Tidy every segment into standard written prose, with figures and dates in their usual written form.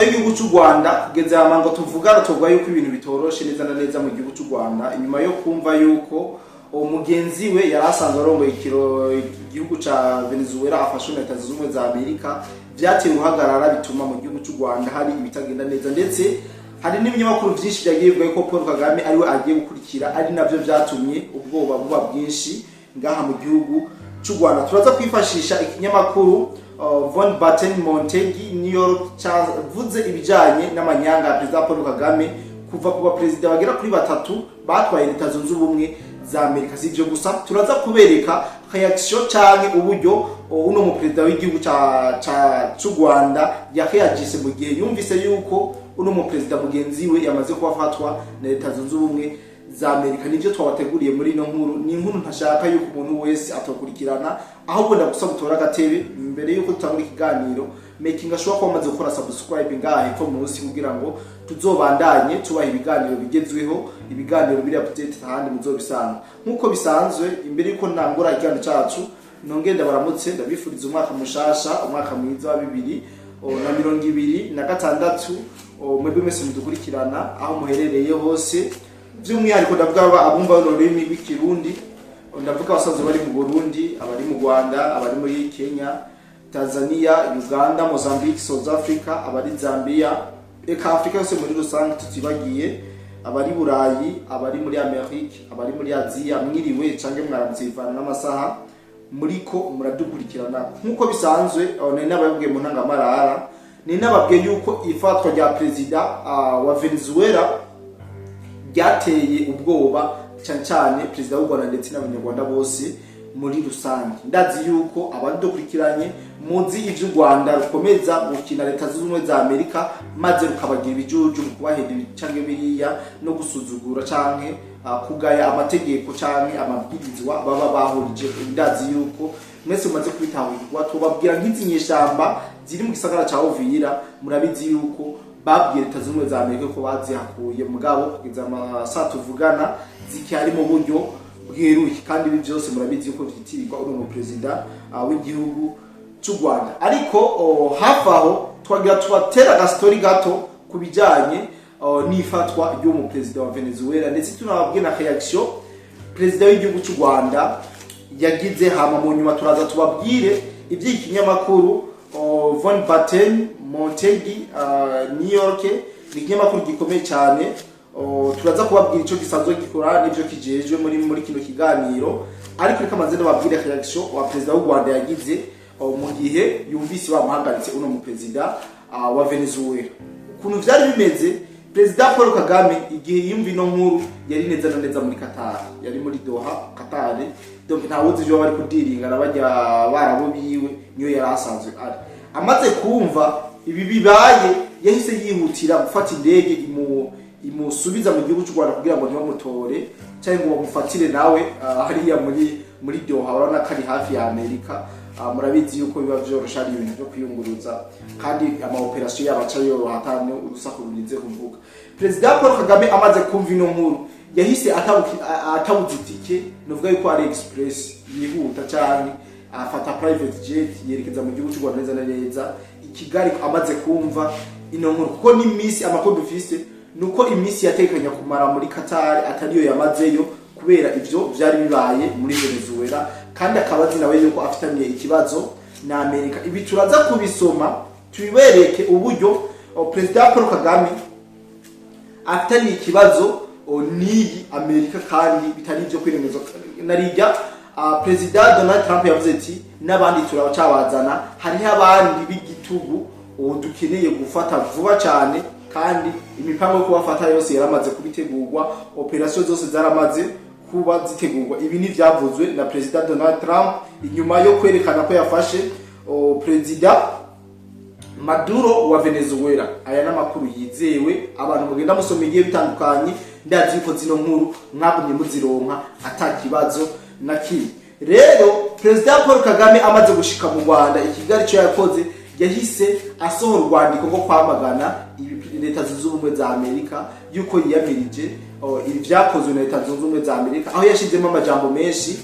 Igihugu cy'u Rwanda kugeza amango tuvugana tuvuga yuko ibintu bitoroshe neza na neza mu gihugu cy'u Rwanda inyuma yo kumva yuko umugenzi we yarasanzwe arongoye igihugu ca Venezuela afashwe na Leta Zunze Ubumwe za Amerika vyateye uruhagarara bituma mu gihugu cy'u Rwanda hari ibitagenda neza ndetse hari n'ibinyamakuru byinshi byagiye ko Paul Kagame ariwe agiye gukurikira ari navyo vyatumye ubwoba buba bwinshi ngaha mu gihugu cy'u Rwanda. Turaza kwifashisha ikinyamakuru Von Batten Montegi New York cyavuze ibijanye n'amanyanga ya Perezida Paul Kagame kuva kuba Perezida bagera kuri batatu batwaye Leta Zunze Ubumwe za Amerika. Sivyo gusa turaza kubereka reaction canke uburyo uno mu Perezida w'igihugu cy'u Rwanda yakayagise mu gihe yumvise yuko uno mu Perezida mugenzi we yamaze kubafatwa na Leta Zunze Ubumwe za Amerika. Nivyo twabateguriye muri ino nkuru, ni inkuru ntashaka yuko umuntu wese atokurikirana ahubwo ndagusaba gutora agatebe mbere yuko tutangura ikiganiro making sure ko wamaze gukora subscribe ngahe ko munsi kugira ngo tuzobandanye tubaha ibiganiro bigezweho, ibiganiro biri update ahandi muzobisanga nkuko bisanzwe. Imbere yuko ntangura ikiganiro cyacu nongenda baramutse ndabifuriza umwaka mushasha, umwaka mwiza wa 2026 mwebwe mwese mudukurikirana aho muherereye hose, by'umwihariko ndavuga abumva ururimi rw'ikirundi, ndavuga abasanzwe bari mu Burundi, abari mu Rwanda, abari muri Kenya, Tanzania, Uganda, Mozambique, South Africa, abari Zambia, eka Afrika yose muri rusange tutibagiye, abari Burayi, abari muri Amerika, abari muri Aziya, mwiriwe canke mwaramutse bivana n'amasaha muriko muradukurikirana nkuko bisanzwe. Nari nababwiye mu ntangamarara, ni nababwiye yuko ifatwa rya Perezida wa Venezuela ryateye ubwoba cyane Perezida w'u Rwanda ndetse n'abanyarwanda bose muri rusange. Ndazi yuko abadukurikiranye muzi ivyo u Rwanda rukomeza gukina Leta Zunze Ubumwe za Amerika maze rukabagira ibijuju mu kubahenda canke biriya no gusuzugura canke kugaya amategeko canke amabwirizwa baba bahurije. Ndazi yuko mwese mumaze kubitahurwa, tubabwira nk'izinyeshamba ziri mu gisagara ca Uvira, murabizi yuko babwiye Leta Zunze Ubumwe za Amerika ko bazihakuye mugabo kugeza amasaha tuvugana zikyari mu buryo bweruye, kandi ibi byose murabizi yuko vyitirirwa uno Perezida w'igihugu cy'u Rwanda. Ariko hafi aho twagira tubatera gastori gato kubijanye n'ifatwa ry'umu Perezida wa Venezuela ndetse tunababwiye na reaction Perezida w'igihugu cy'u Rwanda yagize. Hama mu nyuma turaza tubabwire ivy'ikinyamakuru Von Batten Montegi New York, ni ikinyamakuru gikomeye cyane. Turaza kubabwira ico gisanzwe gikora n'ivyo kijejwe muri kino kiganiro, ariko reka manze ndababwire reaction wa Perezida w'u Rwanda yagize mu gihe yumvise bamuhagaritse uno mu Perezida wa Venezuela. Ukuntu vyari bimeze, Perezida Paul Kagame igihe yumva ino nkuru yari neza na neza muri Qatar, yari muri Doha Qatar, donc ntawuzi ivyo bari kudiringa n'abajya barabo biwe niyo yari asanzwe ari. Amaze kumva ibi bibaye yahise yihutira gufata indege imusubiza mu gihugu cy'u Rwanda kugira ngo ntibamutore cyangwa ngo bamufatire nawe hariya muri Doha, urabona ko ari hafi ya Amerika. Murabizi yuko biba vyorosha ari ibintu byo kwiyunguruza kandi amaoperasiyo yabaca yoroha hatane urusaku rurinze kuvuga. Perezida Paul Kagame amaze kumva ino nkuru yahise atabuza itike, novuga yuko ari express yihuta cyane, afata private jet yerekeza mu gihugu cy'u Rwanda neza na neza i Kigali. Amaze kumva ino nkuru kuko ni misi amakuru dufise nuko imisi yatekanya kumara muri Qatar atariyo yamazeyo kubera ivyo vyari bibaye muri Venezuela, kandi akabazi nawe yuko afitaniye ikibazo na Amerika. Ibi turaza kubisoma tubibereke uburyo Perezida Paul Kagame afitaniye ikibazo n'iyi Amerika, kandi bitari ivyo kwiremezo narijya. Perezida Donald Trump yavuze ati n'abandi turabacabazana, hariho abandi b'igitugu dukeneye gufata vuba cyane, kandi imipango yo kubafata yose yaramaze kubitegurwa, operasiyo zose zaramaze kuba zitegurwa. Ibi ni vyavuzwe na Perezida Donald Trump inyuma yo kwerekana ko yafashe Perezida Maduro wa Venezuela. Aya n'amakuru yizewe, abantu mugenda musoma igiye bitandukanye, ndazi yuko zino nkuru mwagumye muzironka atakibazo na kimwe. Rero Perezida Paul Kagame amaze gushika mu Rwanda i Kigali, cyo yakoze yahise asohora urwandiko rwo kwamagana Leta Zunze Ubumwe za Amerika yuko yiyamirije ibi vyakozwe na Leta Zunze Ubumwe za Amerika, aho yashizemo amajambo menshi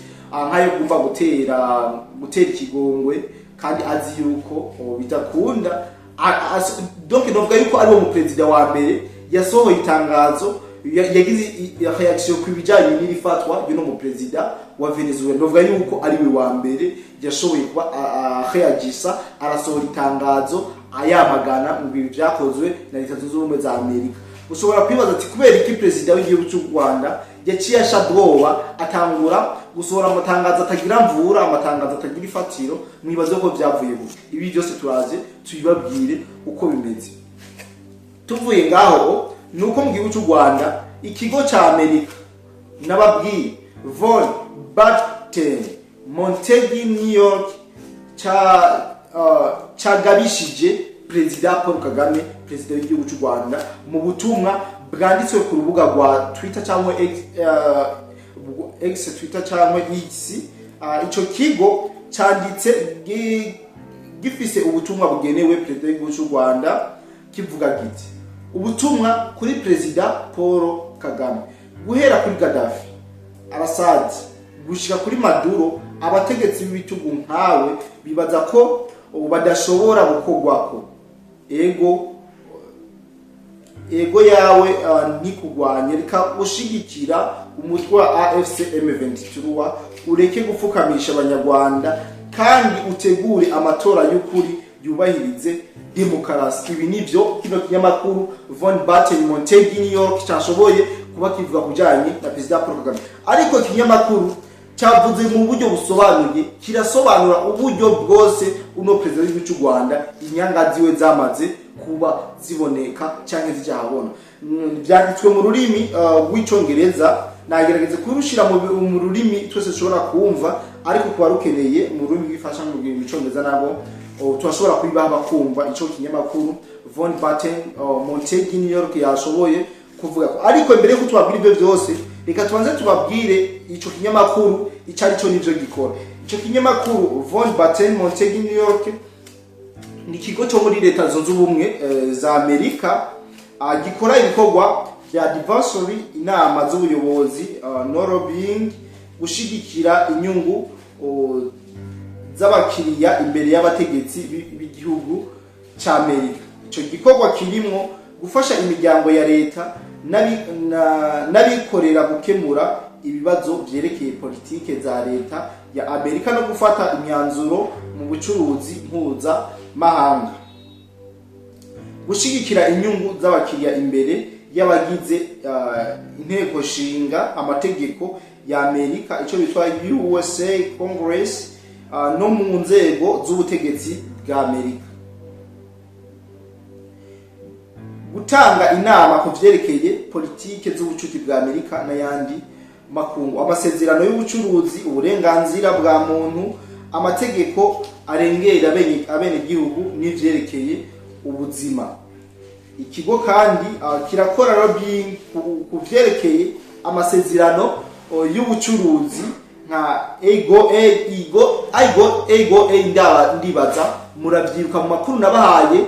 nkayo kumva gutera ikigongwe, kandi azi yuko bidakunda donc novuga yuko ari wo mu president wa mbere yasohoye itangazo yagize reaction ku bijanye n'irifatwa y'uno mu president wa Venezuela. Novuga yuko ari we wa mbere yashoboye kuba reagisa arasohora itangazo ayamagana mu bintu byakozwe na Leta Zunze Ubumwe za Amerika. Ushobora kwibaza ati kubera iki president w'igihugu cy'u Rwanda yaciye ashabwoba atangura gusohora amatangazo atagira mvura, amatangazo atagira ifatiro, mwibaze ko byavuye gute? Ibi byose turaje tuyibabwire uko bimeze. Tuvuye ngaho nuko mu gihugu cy'u Rwanda ikigo ca Amerika nababwiye von bwamutekeye New York cagabishije President Paul Kagame, president w'igihugu cy'u Rwanda, mu butumwa bwanditswe ku rubuga rwa Twitter cyangwa X Twitter cyangwa X. Ico kigo cyanditse gifise ubutumwa bugenewe president w'igihugu cy'u Rwanda kivuga giti: ubutumwa kuri President Paul Kagame, guhera kuri Gaddafi, Assad gushika kuri Maduro, abategetsi b'ibitugu nkawe bibaza ko badashobora gukogwako. Ego yawe ni kugwanya, reka ushigikira umutwe wa AFC M23, ureke gupfukamisha abanyarwanda kandi utegure amatora y'ukuri yubahirize demokarasi. Ibi nivyo kino kinyamakuru von bwamutekeye New York cyashoboye kuba kivuga kujanye na President Paul Kagame. Ariko kinyamakuru cyavuze mu buryo busobanuye, kirasobanura uburyo bwose uno president w'igihugu cy'u Rwanda inyanga ziwe zamaze kuba ziboneka cyangwa zijahabona. Byanditswe mu rurimi rw'icyongereza, nagerageze kurushira mu rurimi twese dushobora kumva, ariko kuba rukeneye mu rurimi rwifasha mu cyongereza nabo turashobora kubibaha bakumva ico kinyamakuru von bwamutekeye New York yashoboye kuvuga. Ariko mbere yo kutubabwira ibyo byose, reka tubanze tubabwire ico kinyamakuru icari cyo nivyo gikora. Ico kinyamakuru von bwamutekeye New York ni kigo cyo muri Leta Zunze Ubumwe za Amerika, gikora ibikorwa bya advisory, inama z'ubuyobozi, no lobbying, gushigikira inyungu z'abakiriya imbere y'abategetsi b'igihugu cya Amerika. Ico gikorwa kirimo gufasha imiryango ya leta n'abikorera gukemura ibibazo byerekeye politike za leta ya Amerika no gufata imyanzuro mu bucuruzi mpuza mahanga, gushigikira inyungu z'abakiriya imbere y'abagize inteko shinga amategeko ya Amerika, ico bitwa USA Congress, no mu nzego z'ubutegetsi bwa Amerika, gutanga inama ku vyerekeye politike z'ubucuti bwa Amerika n'ayandi makungu, amasezerano y'ubucuruzi, uburenganzira bwa muntu, amategeko arengera abene gihugu n'ivyerekeye ubuzima. Ikigo kandi kirakora lobbying ku vyerekeye amasezerano y'ubucuruzi nka ndibaza muravyiruka mu makuru nabahaye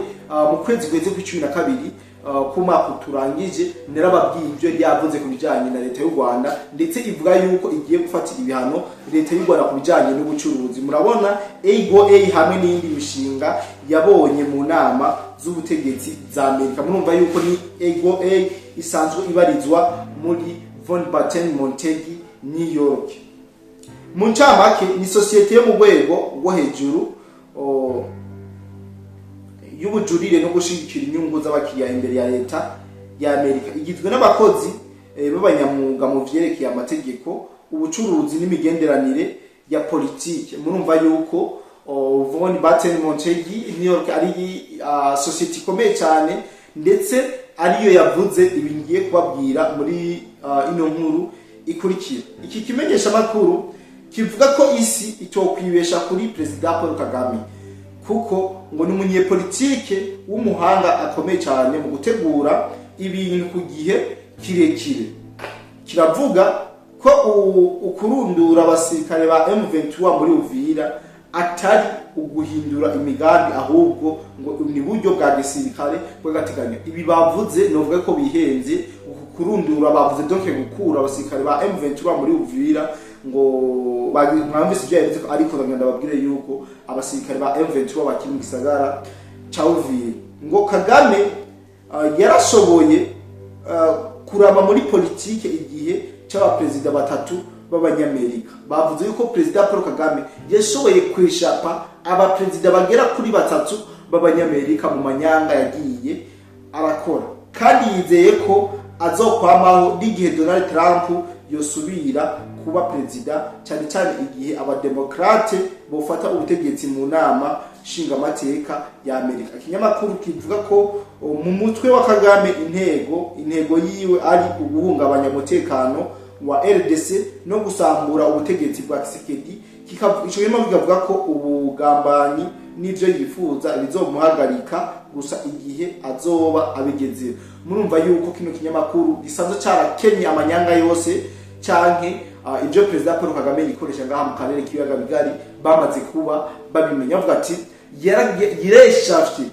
mu kwezi kwa 12 ku mwaka turangije, narababwiye ibyo ryavuze ku bijanye na Leta y'u Rwanda, ndetse ivuga yuko igiye gufatira ibihano Leta y'u Rwanda ku bijanye n'ubucuruzi. Murabona hamwe n'indi mishinga yabonye mu nama z'ubutegetsi za Amerika. Murumva yuko ni isanzwe ibarizwa muri von bwamutekeye New York. Mu ncamake ni sosiyete yo mu rwego rwo hejuru y'ubujurire no gushigikira inyungu z'abakiriya imbere ya Leta ya Amerika, igizwe n'abakozi b'abanyamwuga mu vyerekeye amategeko, ubucuruzi n'imigenderanire ya politike. Murumva yuko von bwamutekeye New York ari sosiyete ikomeye cyane, ndetse ariyo yavuze ibi ngiye kubabwira muri ino nkuru ikurikira. Iki kimenyesha makuru kivuga ko isi itokwibesha kuri President Paul Kagame, kuko ngo ni umunyepolitike w'umuhanga akomeye cyane mu gutegura ibintu ku gihe kirekire. Kiravuga ko ukurundura abasirikare ba M23 muri Uvira atari uguhindura imigambi, ahubwo ngo ni buryo bwa gisirikare bw'agateganyo. Ibi bavuze novuga ko bihenze. Kurundura bavuze donc gukura abasirikare ba M23 muri Uvira, ngo mwamvise ibyo yaretse, ariko ndababwire yuko abasirikare ba M23 bakiri mu gisagara ca Uvira ngo Kagame yarashoboye kuraba muri politike igihe c'abaperezida batatu b'abanyamerika. Bavuze yuko perezida Paul Kagame yashoboye kwishapa abaperezida bagera kuri batatu b'abanyamerika mu manyanga yagiye arakora, kandi yizeye ko azokwamaho n'igihe Donald Trump yosubira kuba perezida, cyane cyane igihe abademokrate bofata ubutegetsi mu nama nshingamateka ya Amerika. Ikinyamakuru kivuga ko mu mutwe wa Kagame intego yiwe ari uguhungabanya umutekano wa RDC no gusambura ubutegetsi bwa Tshisekedi. Ico kivuga ko ubugambanyi n'ivyo yifuza bizomuhagarika gusa igihe azoba abigeze. Murumva yuko kino kinyamakuru gisanzwe carakenye amanyanga yose canke ibyo perezida Paul Kagame yikoresha ngaha mu karere k'ibiyaga bigari bamaze kuba babimenya. Avuga ati yareshafye,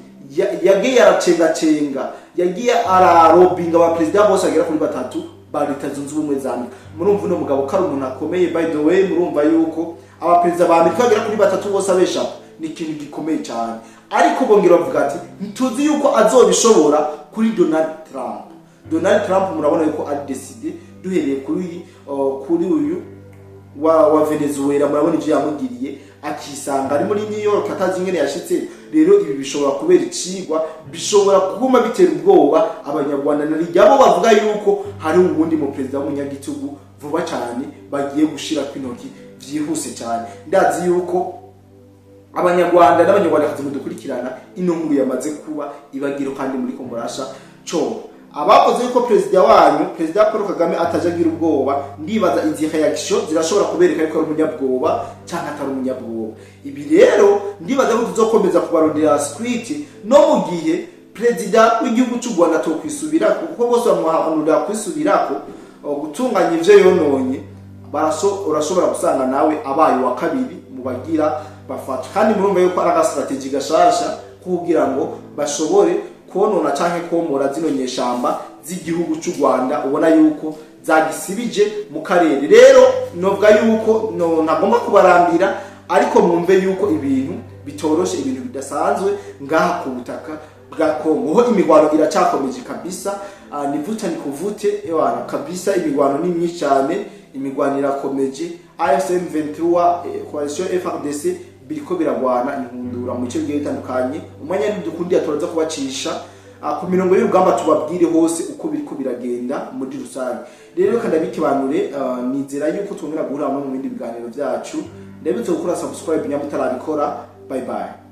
yagiye aracengacenga, yagiye ararobinga abaperezida bose agera kuri batatu ba Leta Zunze Ubumwe za Amerika. Murumva uno mugabo kari umuntu akomeye. By the way, murumva yuko abaperezida ba Amerika agera kuri batatu bose abesha ni ikintu gikomeye cyane, ariko bongera bavuga ati ntuzi yuko azobishobora kuri Donald Trump. Donald Trump murabona yuko ari decide duhereye kuri uyu wa Venezuela, murabona ivyo yamugiriye akisanga ari muri New York atazi ingene yashitse. Rero ibi bishobora kubera icigwa, bishobora kuguma bitera ubwoba abanyarwanda narijyabo bavuga yuko hari ubundi mu perezida w'umunyagitugu vuba cyane bagiye gushira kwintoki vyihuse cyane. Ndazi yuko abanyarwanda n'abanyarwandakazi mudukurikirana ino nkuru yamaze kuba ibagiro kandi muri komborasha cyo abakoze yuko perezida wanyu perezida Paul Kagame atajagira ubwoba. Ndibaza izi reaction zirashobora kubereka yuko ari umunyabwoba cyangwa atari umunyabwoba. Ibi rero ndibaza ko tuzokomeza kubarondera script no mu gihe perezida w'igihugu cy'u Rwanda to kwisubira, kuko bose bamuhanura kwisubirako gutunganya ivyo yononye. Urashobora gusanga nawe abaye wa kabiri mu bagira bafata, kandi murumva yuko ari agastrategy gashasha kugira ngo bashobore konona canke komora zino nyeshamba z'igihugu cy'u Rwanda ubona yuko zagisibije mu karere. Rero novuga yuko ntagomba kubarambira, ariko mwumve yuko ibintu bitoroshe, ibintu bidasanzwe ngaha ku butaka bwa Kongo. Ho imigwano iracakomeje kabisa, nivuta nikuvute ewana kabisa. Imigwano ni myinshi cyane, imigwano irakomeje. AFC M23 coalition FARDC biriko biragwana inkundura mu cyo gihe bitandukanye. Umwanya n'idukundi atoraza kubacisha ku mirongo y'urugamba tubabwire hose uko biriko biragenda muri rusange. Rero kandi abikibanure nizera yuko twongera guhura mu bindi biganiro byacu. Ndabitse gukora subscribe nyamutarabikora. Bye bye.